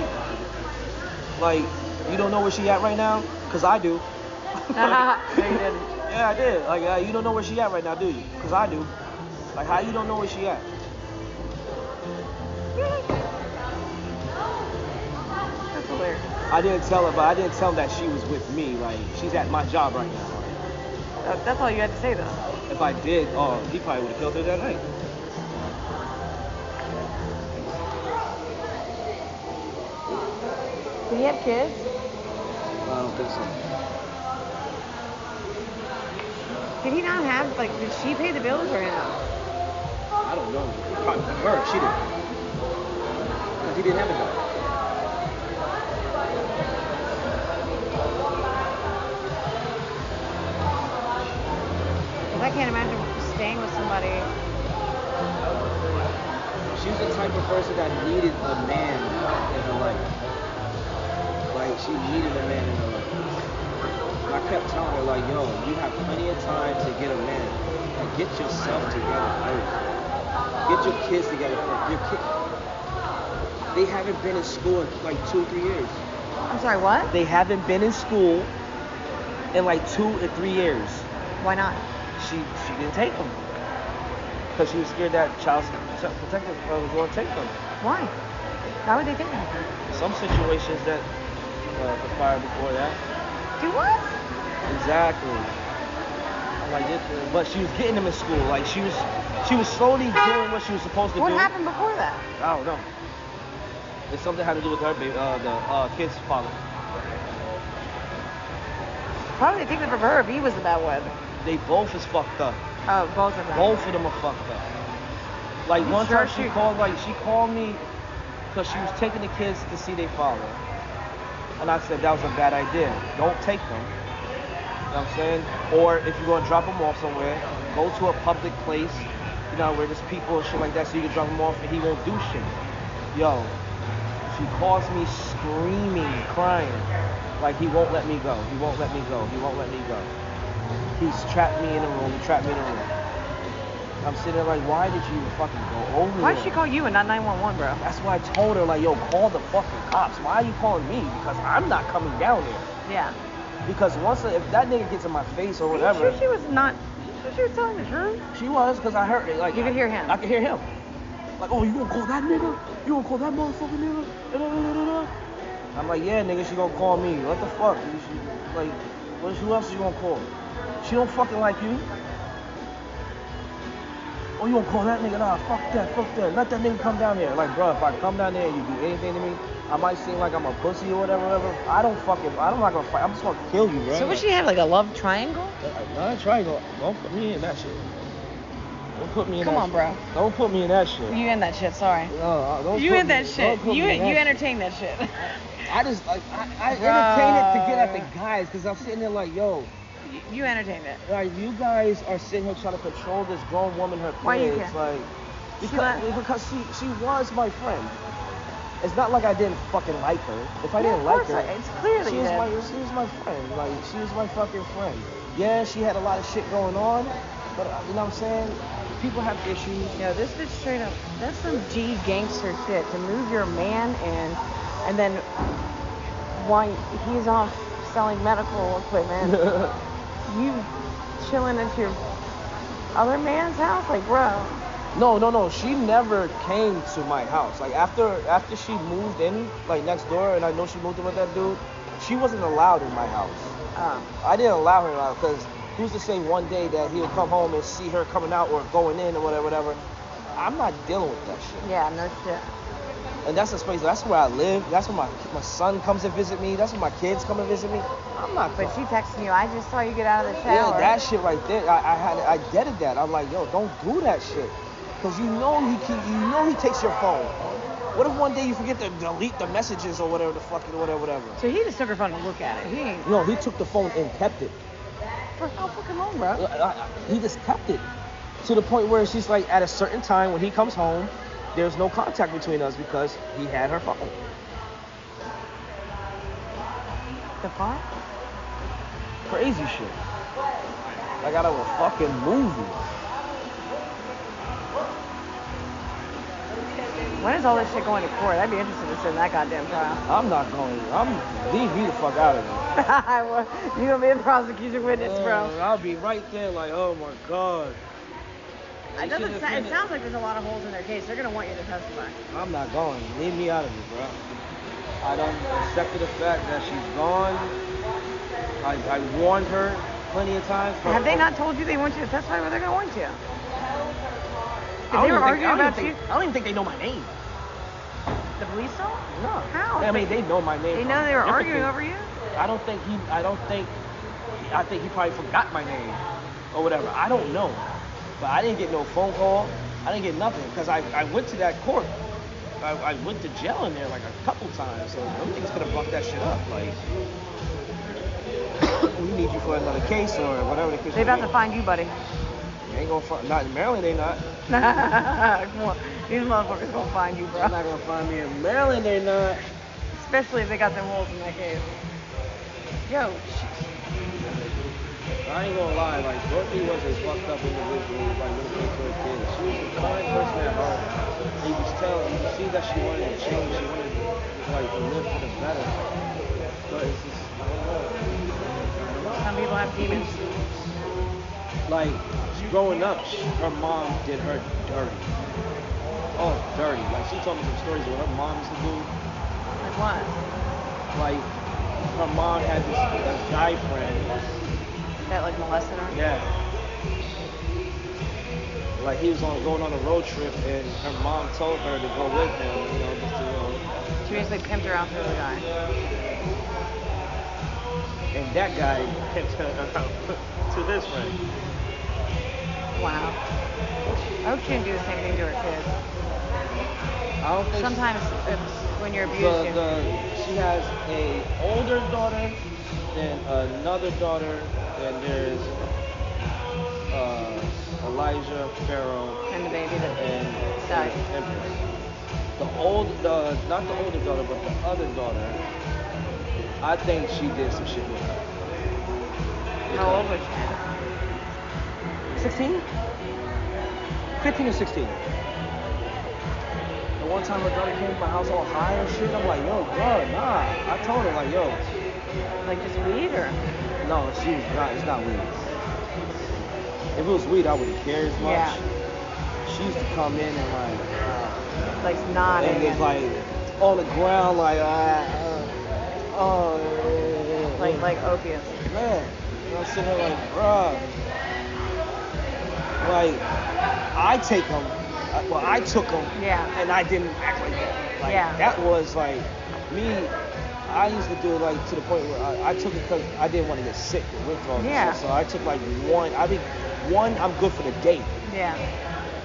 like, you don't know where she at right now? Because I do. No, you didn't. Yeah, I did. Like, you don't know where she at right now, do you? Because I do. Like, how you don't know where she at? That's hilarious. I didn't tell her, but I didn't tell him that she was with me. Like, she's at my job right now. That's all you had to say, though. If I did, he probably would have killed her that night. Did he have kids? I don't think so. Did he not have, like, did she pay the bills or him? I don't know. Probably her, she didn't. Because he didn't have a job. Because I can't imagine staying with somebody. She's the type type of person that needed a man in her life. Like, she needed a man in her life. And I kept telling her, like, yo, you have plenty of time to get a man. Like, get yourself together first. Get your kids together first. They haven't been in school in like 2 or 3 years. I'm sorry, what? They haven't been in school in like 2 or 3 years. Why not? She didn't take them. Because she was scared that child protective was going to take them. Why? Why would they take them? Some situations that conspired before that. Do what? Exactly. I'm like this, but she was getting them in school. Like she was slowly doing what she was supposed to do. What happened before that? I don't know. It's something had to do with her, the kid's father. Probably they take it from her if he was the bad one. They both is fucked up. Oh, both of them. Both of them are fucked up. Like one time she called me because she was taking the kids to see their father. And I said that was a bad idea. Don't take them. You know what I'm saying? Or if you're going to drop them off somewhere, go to a public place, you know, where there's people and shit like that so you can drop them off and he won't do shit. Yo, she calls me screaming, crying. Like he won't let me go. He won't let me go. He won't let me go. He's trapped me in a room. He trapped me in a room. I'm sitting there like, why did you fucking go over there? Why did she call you and not 911, bro? That's why I told her, like, yo, call the fucking cops. Why are you calling me? Because I'm not coming down there. Yeah. Because if that nigga gets in my face or whatever. Are you sure she was not? She was telling the truth? She was, because I heard it. Like, you could hear him. I could hear him. Like, oh, you gonna call that nigga? You gonna call that motherfucking nigga? I'm like, yeah, nigga, she gonna call me. What the fuck? Like, who else is she gonna call? She don't fucking like you. Oh, you gonna call that nigga? Nah, fuck that. Let that nigga come down there. Like, bro, if I come down there and you do anything to me, I might seem like I'm a pussy or whatever. I'm not gonna fight. I'm just gonna kill you, bro. So what she had, like a love triangle? Not a triangle. Don't put me in that shit. Don't put me in Come that on, shit. bro. Don't put me in that shit. You in that shit, sorry. No, don't you put in that me, shit. Don't put You me in that entertain that shit. I just, like, I entertain it to get at the guys, because I'm sitting there like, yo. You entertained it. Like, you guys are sitting here trying to control this grown woman, her kids. Why you care? Like, because she was my friend. It's not like I didn't fucking like her. If I didn't like her, it's clearly she was my friend. Like, she was my fucking friend. Yeah, she had a lot of shit going on, but you know what I'm saying? People have issues. Yeah, this bitch straight up, that's some G gangster shit to move your man in, and then while he's off selling medical equipment, you chilling at your other man's house? Like, bro. No. She never came to my house. Like, after she moved in, like, next door, and I know she moved in with that dude, she wasn't allowed in my house. I didn't allow her out, because who's to say one day that he'll come home and see her coming out or going in or whatever. I'm not dealing with that shit. Yeah, no shit. And that's the space. That's where I live. That's where my son comes and visit me. That's where my kids come and visit me. I'm not. But she texted you. I just saw you get out of the shower. Yeah, that shit right there. I deaded that. I'm like, yo, don't do that shit, because you know he takes your phone. What if one day you forget to delete the messages or whatever the fuck, whatever. So he just took her phone to look at it. No, he took the phone and kept it. For how fucking long, bro? He just kept it to the point where she's like, at a certain time when he comes home, there's no contact between us because he had her phone. The fuck? Crazy shit. Like out of a fucking movie. When is all this shit going to court? I'd be interested to sit in that goddamn trial. I'm not going. Leave me the fuck out of it. You gonna be a prosecution witness, bro? I'll be right there like, oh my god. It sounds like there's a lot of holes in their case. They're gonna want you to testify. I'm not going. Leave me out of it, bro. I don't accept the fact that she's gone. I warned her plenty of times. Have they not told you they want you to testify? Well, they're gonna want you. They were arguing about you. I don't even think they know my name. The police don't? No. How? I mean, they know my name. They know they were arguing over you? I think he probably forgot my name or whatever. I don't know. But I didn't get no phone call. I didn't get nothing because I went to that court. I went to jail in there like a couple times. So them niggas could have bucked that shit up. Like, we need you for another case or whatever the case. They about to find you, buddy. They ain't gonna find. Not in Maryland, they not. Come on. These motherfuckers gonna find you, bro. They're not gonna find me in Maryland. They're not. Especially if they got them holes in that cave. Yo. I ain't gonna lie, like, Dorothy was a fucked up individual, like, when it came to her kids. She was a kind person at heart. And you could see that she wanted to change. She wanted, like, to live for the better. But it's just, I don't know. Some people have demons. Like, growing up, her mom did her dirty. Oh, dirty. Like, she told me some stories of what her mom used to do. Like what? Like, her mom had this guy friend. That like molested her? Yeah. Like he was going on a road trip and her mom told her to go with him, you know, just to, you know. She basically pimped her out to the guy. And that guy pimped her out to this friend. Wow. I hope she didn't do the same thing to her kids. I don't think sometimes when you're abused, she has a older daughter and another daughter. And there's Elijah, Pharaoh, and the baby that died. Not the older daughter, but the other daughter. I think she did some shit with her. How old was she? 16? 15 or 16. The one time her daughter came to my house all high and shit, I'm like, yo, bro, nah. I told her, like, yo. Like just weed or? No, it's not weed. If it was weed, I wouldn't care as much. Yeah. She used to come in and like nodding. And it's like on the ground, like like opiates. Man, I'm sitting there like, bruh. Like, I took them. Yeah. And I didn't act like that. Like, yeah. That was like me. I used to do it like to the point where I took it because I didn't want to get sick with withdrawals. Yeah. So I took like one. I'm good for the day. Yeah.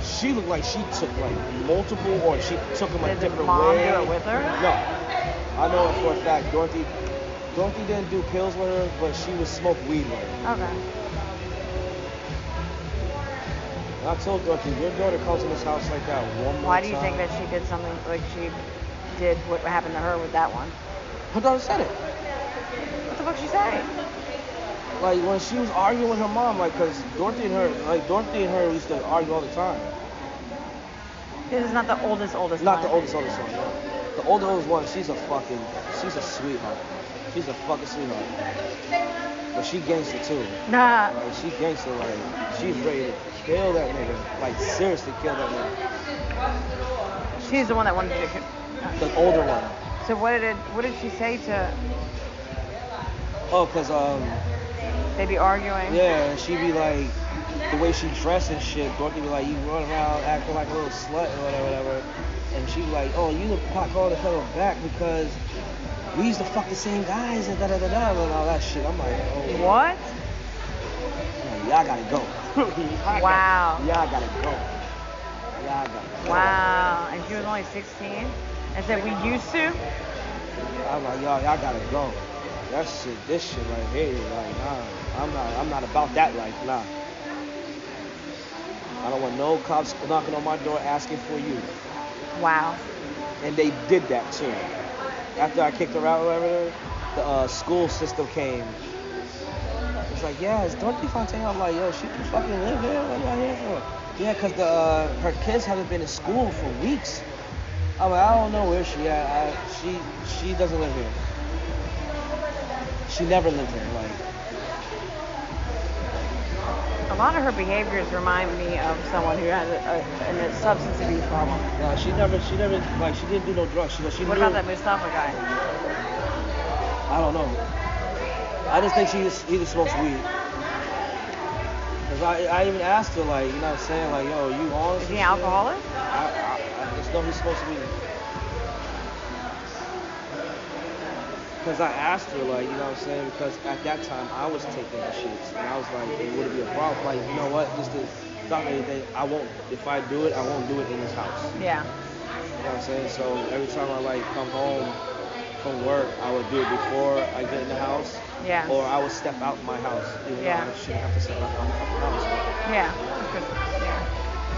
She looked like she took like multiple, or she took them a different way. Did mom do it with her? No. I know for a fact Dorothy didn't do pills with her, but she would smoke weed with her. Okay. And I told Dorothy, your daughter comes in this house like that one more time. Why do you think that she did something like she did what happened to her with that one? Her daughter said it. What the fuck she say? Like when she was arguing with her mom, like, cause Dorothy and her used to argue all the time. This is not the oldest Not one. the oldest one. The oldest one, she's a sweetheart. She's a fucking sweetheart. But she gangster too. Nah. Like, she gangster, like, she's ready to kill that nigga. Like, seriously kill that nigga. She's the one that wanted to kill. The older one. So what did she say to? Oh, cause they'd be arguing. Yeah, she'd be like, the way she dressed and shit. Dorothy be like, you run around acting like a little slut or whatever. And she'd be like, oh, you look cock all the hell back because we used to fuck the same guys and and all that shit. I'm like, oh. What? Y'all gotta go. Wow. Y'all gotta go. Wow. And she was only 16. And said we used to. I'm like, y'all gotta go. This shit right here, like, nah, I'm not about that life, nah. I don't want no cops knocking on my door asking for you. Wow. And they did that too. After I kicked her out or whatever, the school system came. It's like, yeah, it's Dorothy Fontaine. I'm like, yo, she can fucking live here. What am I here for? Yeah, because her kids haven't been in school for weeks. I'm like, I don't know where she at. She doesn't live here. She never lived here. Like, a lot of her behaviors remind me of someone who has a substance abuse problem. No, she never, like, she didn't do no drugs. What about that Mustafa guy? I don't know. I just think he just smokes weed. Cause I even asked her, like, you know what I'm saying, like, yo, you on? Is he an alcoholic? I just know he smokes weed. Because I asked her, like, you know what I'm saying, because at that time I was taking the shits, and I was like, hey, would it be a problem? Like, you know what, just to stop anything, if I do it, I won't do it in this house. Yeah. You know what I'm saying? So every time I, like, come home from work, I would do it before I get in the house. Yeah. Or I would step out my house, even though I shouldn't have to step out my house. Yeah.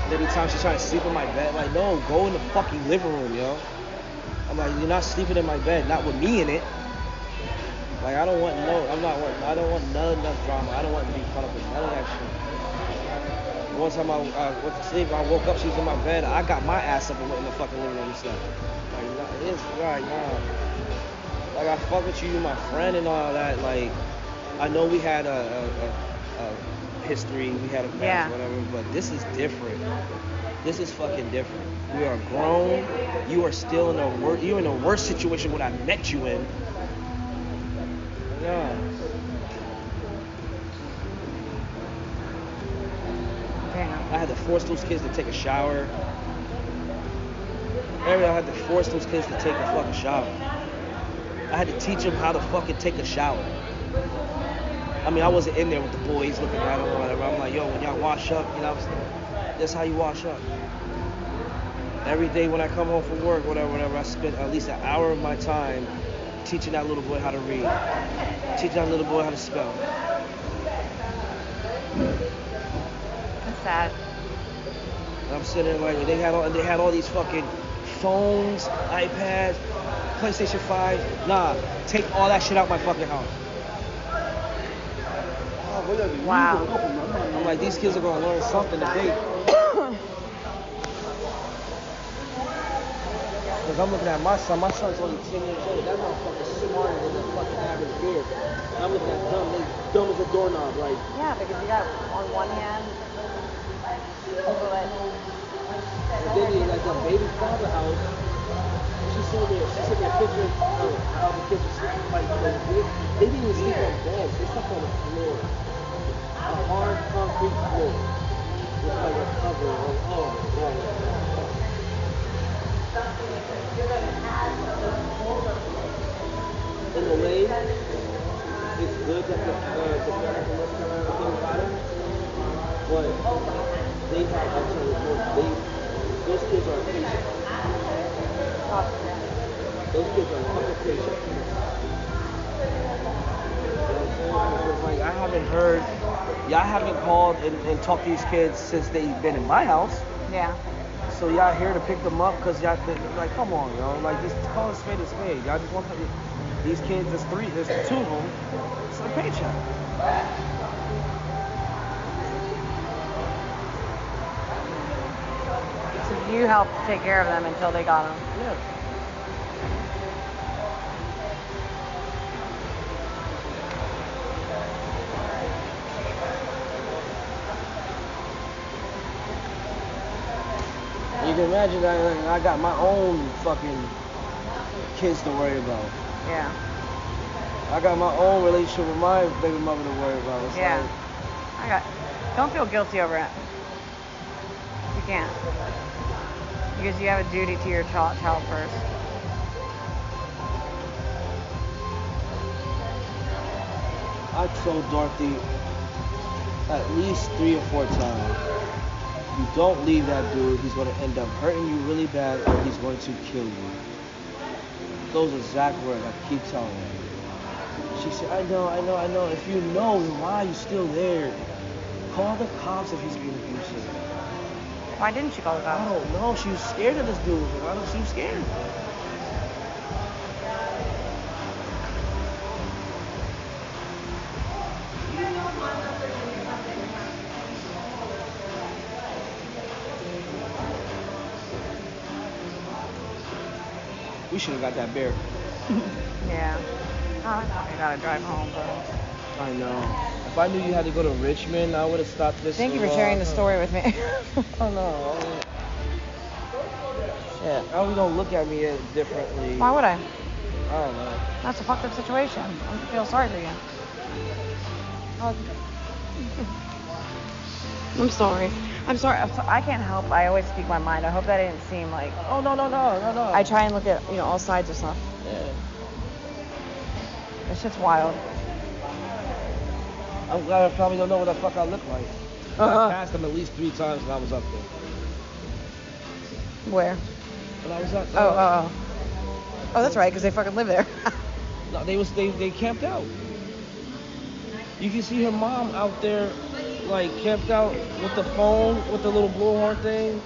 And every time she's trying to sleep in my bed, like, no, go in the fucking living room, yo. I'm like, you're not sleeping in my bed, not with me in it. Like, I don't want none of that drama. I don't want to be caught up with none of that shit. One time I went to sleep, I woke up, she was in my bed. I got my ass up and went in the fucking living room and slept. Like, it's right now. Like, I fuck with you, you're my friend and all that. Like, I know we had a history, we had a past, whatever, but this is different. This is fucking different. We are grown. You are still in you're in a worse situation what I met you in. Yeah. I had to force those kids to take a shower. I had to force those kids to take a fucking shower. I had to teach them how to fucking take a shower. I mean, I wasn't in there with the boys looking at them or whatever. I'm like, yo, when y'all wash up, you know what I'm saying? That's how you wash up. Every day when I come home from work, whatever, I spend at least an hour of my time teaching that little boy how to read. Teaching that little boy how to spell. That's sad. And I'm sitting there like, they had all these fucking phones, iPads, PlayStation 5. Nah, take all that shit out my fucking house. Wow. I'm like, these kids are gonna learn something today. Because I'm looking at my son. My son's only 10 years old. That motherfucker's smarter than the fucking average kid. I'm looking at dumb as a doorknob, like. Yeah, because you got on one hand. And then he like a baby father house. She sent me a picture of how the kids were sleeping. Like, they didn't even sleep on beds. They slept on the floor. A hard concrete floor. With like a cover. Like, oh my god. In a way, it's good that the parents and most parents think about it, but they have actually those kids are patient. Those kids are fucking patient. Like, I haven't heard, y'all haven't called and talked to these kids since they've been in my house. Yeah. So y'all here to pick them up because y'all think, like, come on, yo, like, just call a spade a spade. Y'all just want these kids. There's two of them. It's a paycheck. So you helped take care of them until they got them. Yeah. You can imagine that I got my own fucking kids to worry about. Yeah. I got my own relationship with my baby mother to worry about. It's like, don't feel guilty over it. You can't. Because you have a duty to your child first. I told Dorothy at least 3 or 4 times, you don't leave that dude, he's going to end up hurting you really bad or he's going to kill you. Those exact words I keep telling her. She said, I know. If you know, then why are you still there? Call the cops if he's being abusive. Why didn't she call the cops? I don't know. She was scared of this dude. She was scared. We should have got that bear. Yeah. Oh, I gotta drive home, bro. I know. If I knew you had to go to Richmond, I would have stopped this. Thank you for sharing the story with me. Oh no. Shit. How are we gonna look at me differently? Why would I? I don't know. That's a fucked up situation. I feel sorry for you. I'm sorry. I'm sorry. I can't help. I always speak my mind. I hope that didn't seem like. Oh no. I try and look at all sides of stuff. Yeah. This shit's wild. I'm glad I probably don't know what the fuck I look like. I passed them at least 3 times when I was up there. Where? When I was up there. Oh, that's right, because they fucking live there. No, they camped out. You can see her mom out there, like camped out with the phone, with the little blowhorn thing,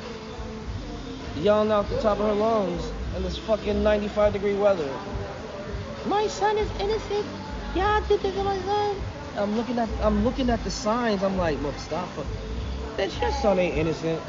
yelling out the top of her lungs in this fucking 95-degree weather. My son is innocent. Yeah, I did this to my son. I'm looking at the signs. I'm like, look, stop. Bitch, your son ain't innocent.